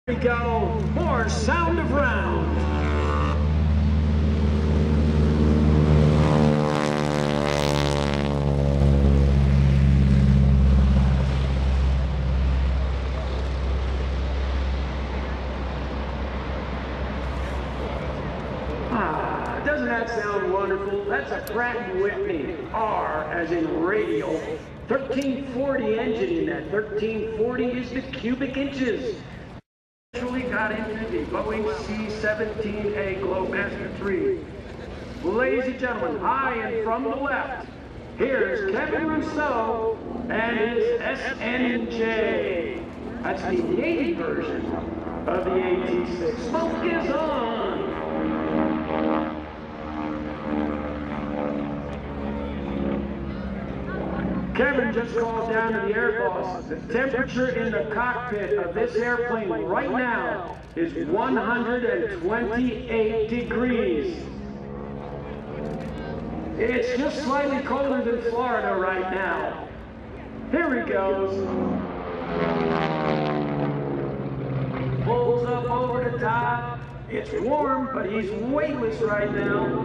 Here we go, more sound of round. Doesn't that sound wonderful? That's a Pratt & Whitney, R as in radial. 1340 engine in that. 1340 is the cubic inches. Actually got into the Boeing C-17A Globemaster 3. Ladies and gentlemen, high and from the left, here's Kevin Russo and his SNJ. That's the 80 version of the AT6. Smoke is on! Kevin just called down to the air boss. The temperature in the cockpit of this airplane right now is 128 degrees. It's just slightly colder than Florida right now. Here he goes. Pulls up over the top. It's warm, but he's weightless right now.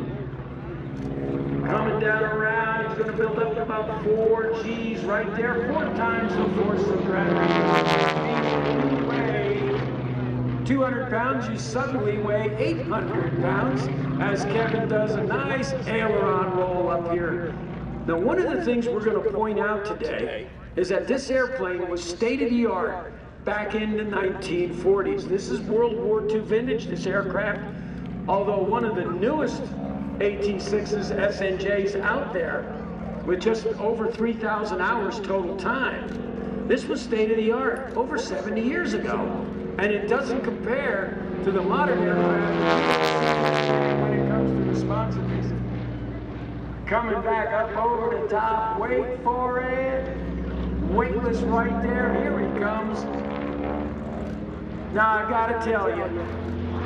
Coming down around, he's going to build up to about 4 G's right there, 4 times the force of gravity. You weigh 200 pounds, you suddenly weigh 800 pounds, as Kevin does a nice aileron roll up here. Now, one of the things we're going to point out today is that this airplane was state-of-the-art back in the 1940s. This is World War II vintage, this aircraft, although one of the newest AT6s, SNJs out there with just over 3,000 hours total time. This was state-of-the-art over 70 years ago, and it doesn't compare to the modern aircraft when it comes to responsiveness. Coming back up over the top, wait for it, weightless right there, here he comes. Now I gotta tell you,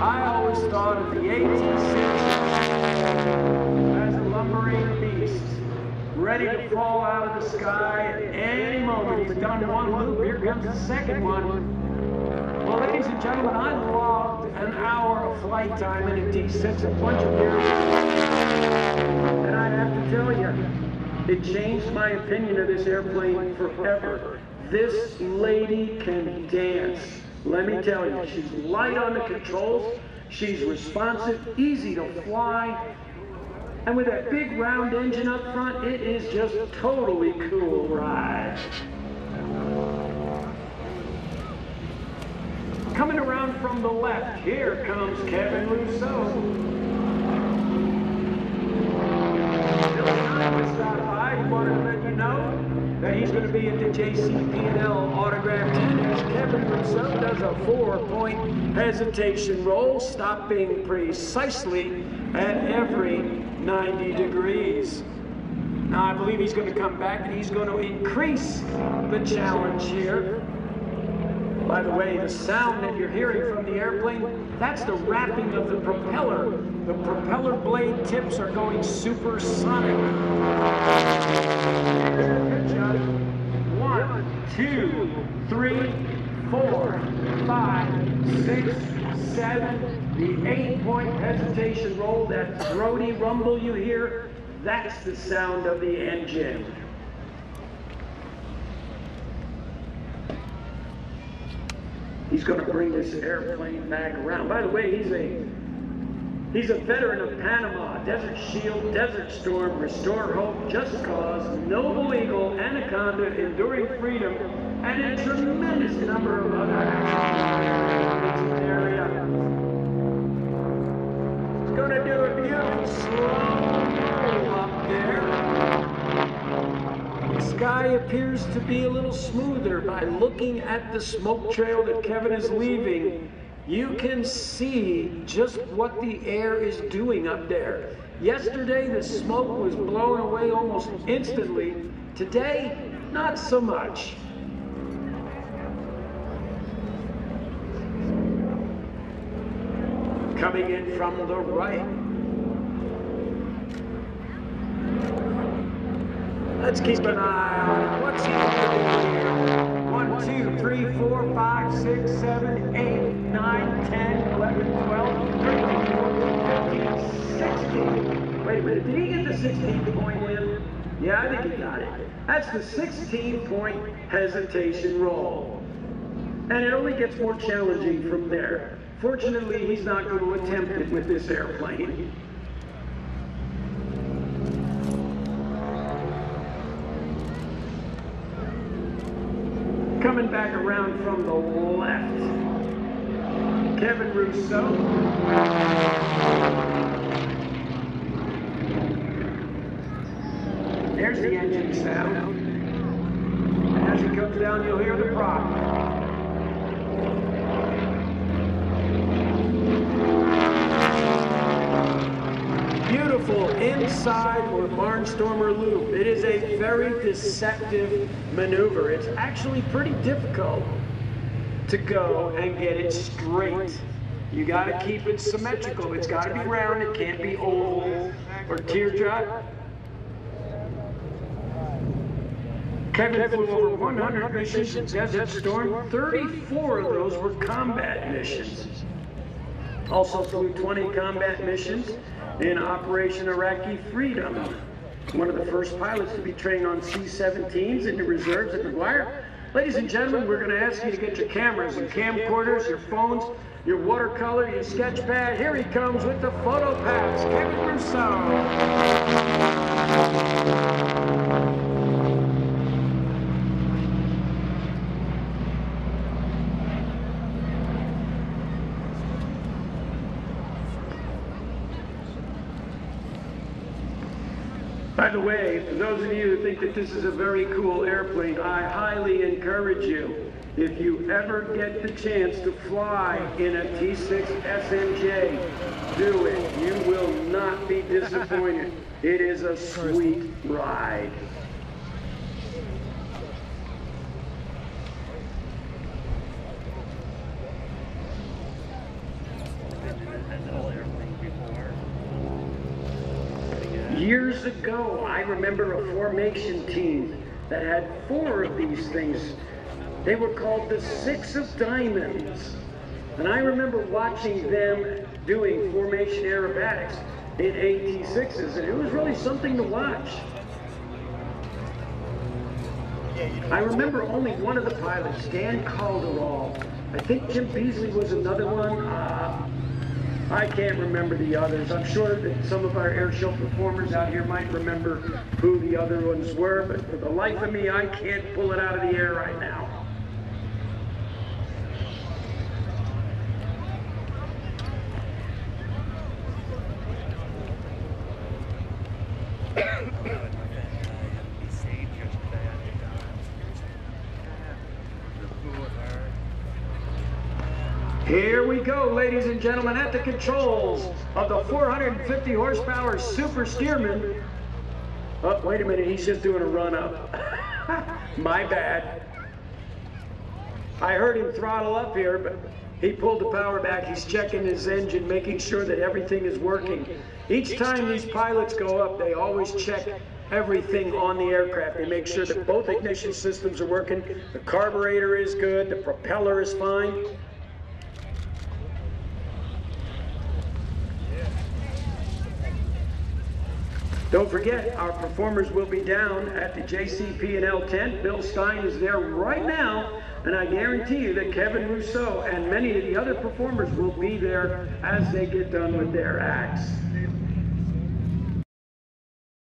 I always thought of the AT6 as a lumbering beast, ready to fall out of the sky at any moment. He's done one loop, here comes the second one. Well, ladies and gentlemen, I logged an hour of flight time in a D6 a bunch of years ago. And I have to tell you, it changed my opinion of this airplane forever. This lady can dance. Let me tell you, she's light on the controls, she's responsive, easy to fly, and with that big round engine up front, it is just a totally cool ride. Coming around from the left, here comes Kevin Russo. I wanted to let you know that he's going to be at the JCP&L autograph tent as Kevin Russo does a 4-point hesitation roll, stopping precisely at every 90 degrees. Now I believe he's going to come back and he's going to increase the challenge here. By the way, the sound that you're hearing from the airplane, that's the rapping of the propeller. The propeller blade tips are going supersonic. Good job. 1, 2, 3, 4, 5, 6, 7. The 8-point hesitation roll, that throaty rumble you hear, that's the sound of the engine. He's going to bring this airplane back around. By the way, he's a veteran of Panama, Desert Shield, Desert Storm, Restore Hope, Just Cause, Noble Eagle, Anaconda, Enduring Freedom, and a tremendous number of other actions in the area. He's going to do a beautiful slow roll up there. The sky appears to be a little smoother. By looking at the smoke trail that Kevin is leaving, you can see just what the air is doing up there. Yesterday, the smoke was blown away almost instantly. Today, not so much. Coming in from the right. Let's keep an eye on it. What's he going to do here? 1, 2, 3, 4, 5, 6, 7, 8, 9, 10, 11, 12, 13, 14, 15, 16. Wait a minute, did he get the 16th point in? Yeah, I think he got it. That's the 16-point hesitation roll. And it only gets more challenging from there. Fortunately, he's not going to attempt it with this airplane. Coming back around from the left, Kevin Russo. There's the engine sound. And as he comes down, you'll hear the prop. Beautiful inside or barnstormer loop. It is a very deceptive maneuver. It's actually pretty difficult to go and get it straight. You got to keep it symmetrical. It's got to be round. It can't be oval or teardrop. Kevin flew over 100 missions in Desert Storm. 34 of those were combat missions. Also flew 20 combat missions in Operation Iraqi Freedom. One of the first pilots to be trained on C-17s in the reserves at McGuire. Ladies and gentlemen, we're going to ask you to get your cameras and camcorders, your phones, your watercolor, your sketch pad. Here he comes with the photo pass, Kevin Russo. By the way, for those of you who think that this is a very cool airplane, I highly encourage you, if you ever get the chance to fly in a T6 SNJ, do it. You will not be disappointed. It is a sweet ride. Years ago, I remember a formation team that had 4 of these things. They were called the 6 of Diamonds. And I remember watching them doing formation aerobatics in AT6s, and it was really something to watch. I remember only one of the pilots, Dan Calderall. I think Jim Beasley was another one. I can't remember the others. I'm sure that some of our airshow performers out here might remember who the other ones were, but for the life of me, I can't pull it out of the air right now. Here we go, ladies and gentlemen, at the controls of the 450 horsepower Super Stearman. Oh, wait a minute, he's just doing a run-up. My bad. I heard him throttle up here, but he pulled the power back. He's checking his engine, making sure that everything is working. Each time these pilots go up, they always check everything on the aircraft. They make sure that both ignition systems are working, the carburetor is good, the propeller is fine. Don't forget, our performers will be down at the JCP&L tent. Bill Stein is there right now, and I guarantee you that Kevin Russo and many of the other performers will be there as they get done with their acts.